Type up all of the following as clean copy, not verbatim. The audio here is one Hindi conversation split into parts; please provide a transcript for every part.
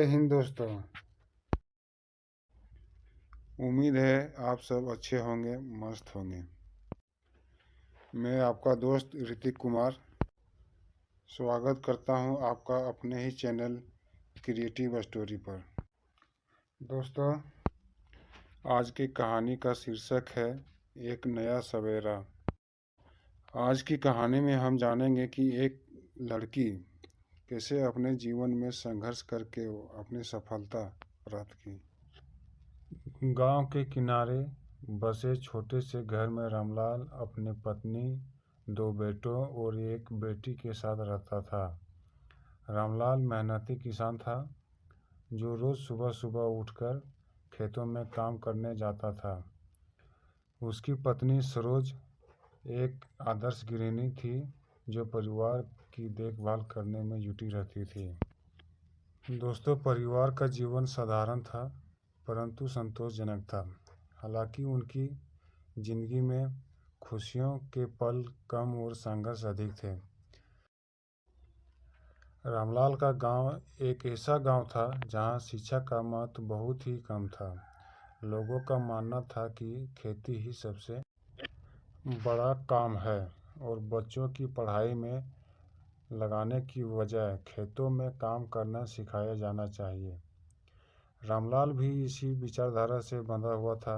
जय हिंद दोस्तों। उम्मीद है आप सब अच्छे होंगे, मस्त होंगे। मैं आपका दोस्त ऋतिक कुमार स्वागत करता हूं आपका अपने ही चैनल क्रिएटिव स्टोरी पर। दोस्तों, आज की कहानी का शीर्षक है एक नया सवेरा। आज की कहानी में हम जानेंगे कि एक लड़की कैसे अपने जीवन में संघर्ष करके अपनी सफलता प्राप्त की। गांव के किनारे बसे छोटे से घर में रामलाल अपनी पत्नी, 2 बेटों और एक बेटी के साथ रहता था। रामलाल मेहनती किसान था जो रोज सुबह सुबह उठकर खेतों में काम करने जाता था। उसकी पत्नी सरोज एक आदर्श गृहिणी थी जो परिवार की देखभाल करने में जुटी रहती थी। दोस्तों, परिवार का जीवन साधारण था परंतु संतोषजनक था। हालांकि उनकी जिंदगी में खुशियों के पल कम और संघर्ष अधिक थे। रामलाल का गांव एक ऐसा गांव था जहां शिक्षा का महत्व बहुत ही कम था। लोगों का मानना था कि खेती ही सबसे बड़ा काम है और बच्चों की पढ़ाई में लगाने की बजाय खेतों में काम करना सिखाया जाना चाहिए। रामलाल भी इसी विचारधारा से बंधा हुआ था।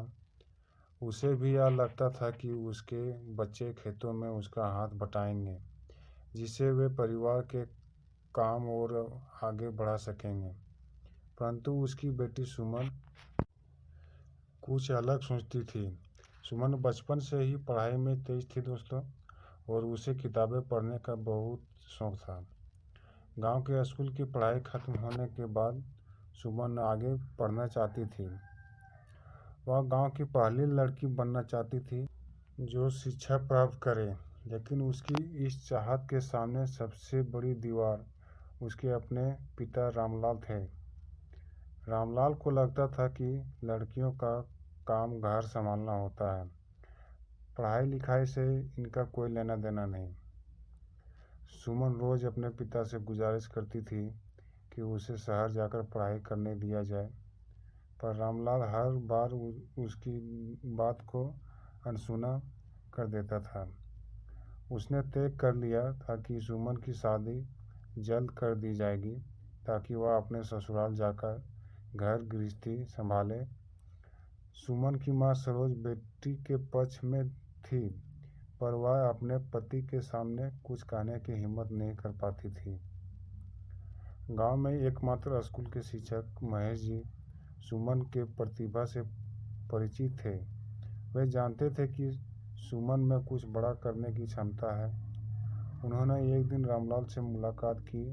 उसे भी यह लगता था कि उसके बच्चे खेतों में उसका हाथ बटाएंगे, जिससे वे परिवार के काम और आगे बढ़ा सकेंगे। परंतु उसकी बेटी सुमन कुछ अलग सोचती थी। सुमन बचपन से ही पढ़ाई में तेज थी दोस्तों, और उसे किताबें पढ़ने का बहुत शौक था। गांव के स्कूल की पढ़ाई खत्म होने के बाद सुमन आगे पढ़ना चाहती थी। वह गांव की पहली लड़की बनना चाहती थी जो शिक्षा प्राप्त करे, लेकिन उसकी इस चाहत के सामने सबसे बड़ी दीवार उसके अपने पिता रामलाल थे। रामलाल को लगता था कि लड़कियों का काम घर संभालना होता है, पढ़ाई लिखाई से इनका कोई लेना देना नहीं। सुमन रोज अपने पिता से गुजारिश करती थी कि उसे शहर जाकर पढ़ाई करने दिया जाए, पर रामलाल हर बार उसकी बात को अनसुना कर देता था। उसने तय कर लिया था कि सुमन की शादी जल्द कर दी जाएगी ताकि वह अपने ससुराल जाकर घर गृहस्थी संभाले। सुमन की मां सरोज बेटी के पक्ष में थी, पर वह अपने पति के सामने कुछ कहने की हिम्मत नहीं कर पाती थी। गांव में एकमात्र स्कूल के शिक्षक महेश जी सुमन के प्रतिभा से परिचित थे। वे जानते थे कि सुमन में कुछ बड़ा करने की क्षमता है। उन्होंने एक दिन रामलाल से मुलाकात की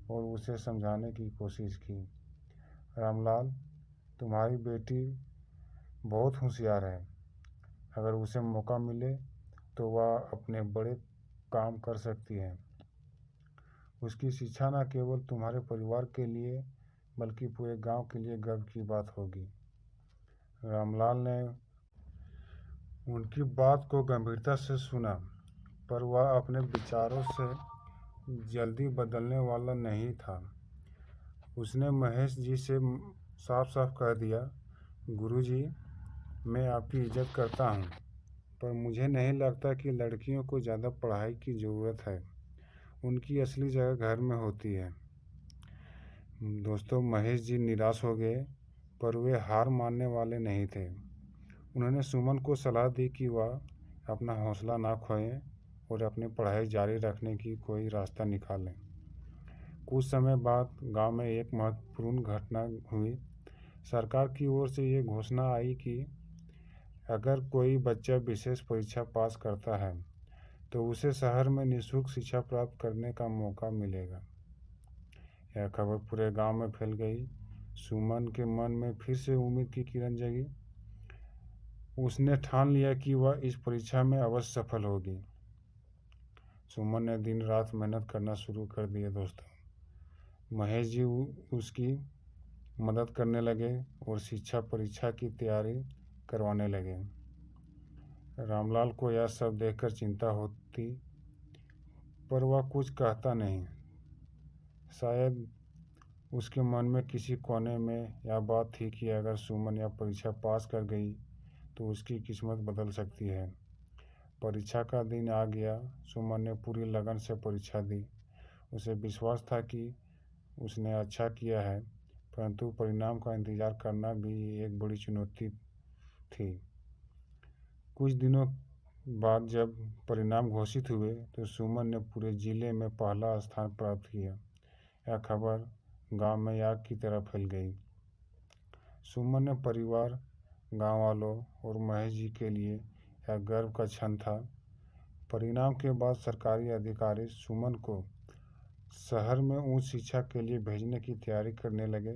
और उसे समझाने की कोशिश की। रामलाल, तुम्हारी बेटी बहुत होशियार है। अगर उसे मौका मिले तो वह अपने बड़े काम कर सकती है। उसकी शिक्षा न केवल तुम्हारे परिवार के लिए बल्कि पूरे गांव के लिए गर्व की बात होगी। रामलाल ने उनकी बात को गंभीरता से सुना, पर वह अपने विचारों से जल्दी बदलने वाला नहीं था। उसने महेश जी से साफ साफ कह दिया, गुरुजी, मैं आपकी इज्जत करता हूँ, पर मुझे नहीं लगता कि लड़कियों को ज़्यादा पढ़ाई की ज़रूरत है। उनकी असली जगह घर में होती है। दोस्तों, महेश जी निराश हो गए, पर वे हार मानने वाले नहीं थे। उन्होंने सुमन को सलाह दी कि वह अपना हौसला ना खोएं और अपनी पढ़ाई जारी रखने की कोई रास्ता निकालें। कुछ समय बाद गांव में एक महत्वपूर्ण घटना हुई। सरकार की ओर से ये घोषणा आई कि अगर कोई बच्चा विशेष परीक्षा पास करता है तो उसे शहर में निःशुल्क शिक्षा प्राप्त करने का मौका मिलेगा। यह खबर पूरे गांव में फैल गई। सुमन के मन में फिर से उम्मीद की किरण जगी। उसने ठान लिया कि वह इस परीक्षा में अवश्य सफल होगी। सुमन ने दिन रात मेहनत करना शुरू कर दिया दोस्तों। महेश जी उसकी मदद करने लगे और शिक्षा परीक्षा की तैयारी करवाने लगे। रामलाल को यह सब देखकर चिंता होती, पर वह कुछ कहता नहीं। शायद उसके मन में किसी कोने में यह बात थी कि अगर सुमन यह परीक्षा पास कर गई तो उसकी किस्मत बदल सकती है। परीक्षा का दिन आ गया। सुमन ने पूरी लगन से परीक्षा दी। उसे विश्वास था कि उसने अच्छा किया है, परंतु परिणाम का इंतजार करना भी एक बड़ी चुनौती थी। कुछ दिनों बाद जब परिणाम घोषित हुए तो सुमन ने पूरे जिले में पहला स्थान प्राप्त किया। यह खबर गांव में आग की तरह फैल गई। सुमन ने परिवार, गांव वालों और महेश जी के लिए यह गर्व का क्षण था। परिणाम के बाद सरकारी अधिकारी सुमन को शहर में उच्च शिक्षा के लिए भेजने की तैयारी करने लगे।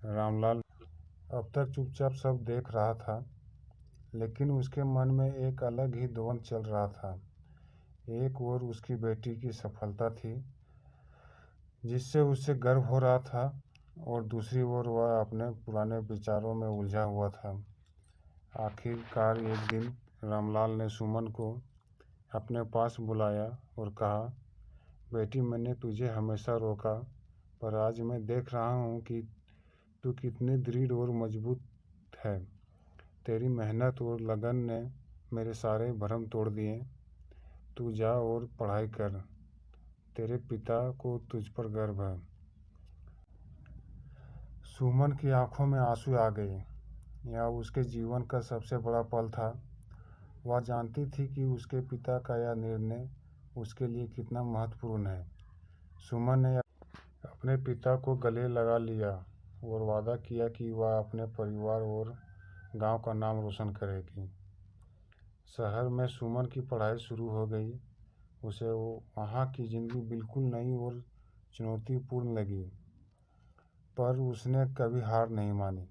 रामलाल अब तक चुपचाप सब देख रहा था, लेकिन उसके मन में एक अलग ही द्वंद चल रहा था। एक ओर उसकी बेटी की सफलता थी, जिससे उसे गर्व हो रहा था, और दूसरी ओर वह अपने पुराने विचारों में उलझा हुआ था। आखिरकार एक दिन रामलाल ने सुमन को अपने पास बुलाया और कहा, बेटी, मैंने तुझे हमेशा रोका, पर आज मैं देख रहा हूँ कि तू कितनी दृढ़ और मजबूत है। तेरी मेहनत और लगन ने मेरे सारे भ्रम तोड़ दिए। तू जा और पढ़ाई कर। तेरे पिता को तुझ पर गर्व है। सुमन की आंखों में आंसू आ गए। यह उसके जीवन का सबसे बड़ा पल था। वह जानती थी कि उसके पिता का यह निर्णय उसके लिए कितना महत्वपूर्ण है। सुमन ने अपने पिता को गले लगा लिया और वादा किया कि वह अपने परिवार और गांव का नाम रोशन करेगी। शहर में सुमन की पढ़ाई शुरू हो गई। उसे वहाँ की जिंदगी बिल्कुल नई और चुनौतीपूर्ण लगी, पर उसने कभी हार नहीं मानी।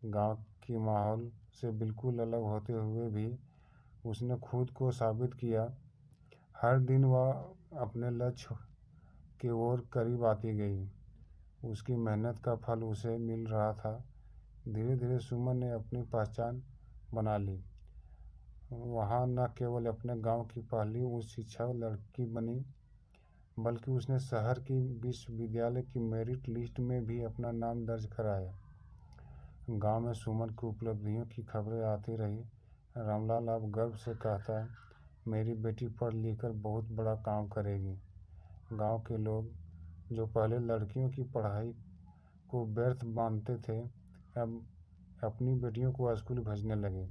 गांव की माहौल से बिल्कुल अलग होते हुए भी उसने खुद को साबित किया। हर दिन वह अपने लक्ष्य की ओर करीब आती गई। उसकी मेहनत का फल उसे मिल रहा था। धीरे धीरे सुमन ने अपनी पहचान बना ली। वहाँ न केवल अपने गांव की पहली उच्च शिक्षा लड़की बनी, बल्कि उसने शहर की विश्वविद्यालय की मेरिट लिस्ट में भी अपना नाम दर्ज कराया। गांव में सुमन की उपलब्धियों की खबरें आती रही। रामलाल अब गर्व से कहता है, मेरी बेटी पढ़ लिख कर बहुत बड़ा काम करेगी। गांव के लोग जो पहले लड़कियों की पढ़ाई को व्यर्थ मानते थे, अब अपनी बेटियों को स्कूल भेजने लगे।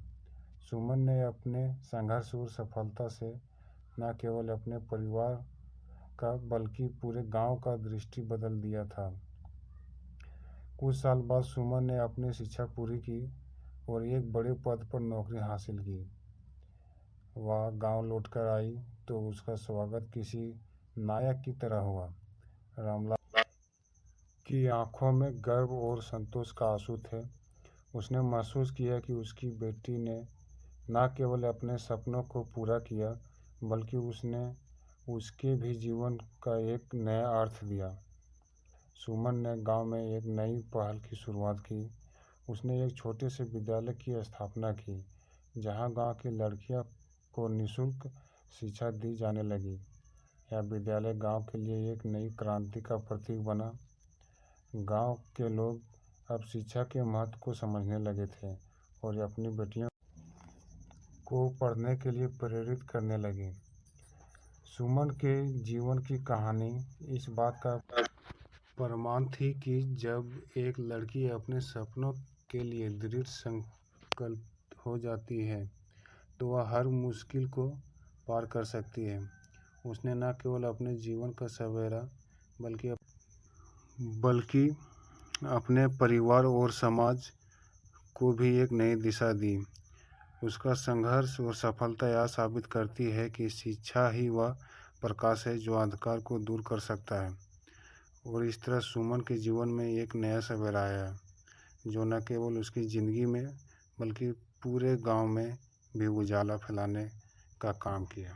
सुमन ने अपने संघर्ष और सफलता से न केवल अपने परिवार का बल्कि पूरे गांव का दृष्टि बदल दिया था। कुछ साल बाद सुमन ने अपनी शिक्षा पूरी की और एक बड़े पद पर नौकरी हासिल की। वह गांव लौटकर आई तो उसका स्वागत किसी नायक की तरह हुआ। रामलाल की आंखों में गर्व और संतोष का आंसू थे। उसने महसूस किया कि उसकी बेटी ने न केवल अपने सपनों को पूरा किया, बल्कि उसने उसके भी जीवन का एक नया अर्थ दिया। सुमन ने गांव में एक नई पहल की शुरुआत की। उसने एक छोटे से विद्यालय की स्थापना की, जहां गांव की लड़कियों को निःशुल्क शिक्षा दी जाने लगी। यह विद्यालय गांव के लिए एक नई क्रांति का प्रतीक बना। गांव के लोग अब शिक्षा के महत्व को समझने लगे थे और अपनी बेटियों को पढ़ने के लिए प्रेरित करने लगे। सुमन के जीवन की कहानी इस बात का प्रमाण थी कि जब एक लड़की अपने सपनों के लिए दृढ़ संकल्प हो जाती है तो वह हर मुश्किल को पार कर सकती है। उसने न केवल अपने जीवन का सवेरा बल्कि अपने परिवार और समाज को भी एक नई दिशा दी। उसका संघर्ष और सफलता यह साबित करती है कि शिक्षा ही वह प्रकाश है जो अंधकार को दूर कर सकता है। और इस तरह सुमन के जीवन में एक नया सवेरा आया, जो न केवल उसकी ज़िंदगी में बल्कि पूरे गांव में भी उजाला फैलाने का काम किया।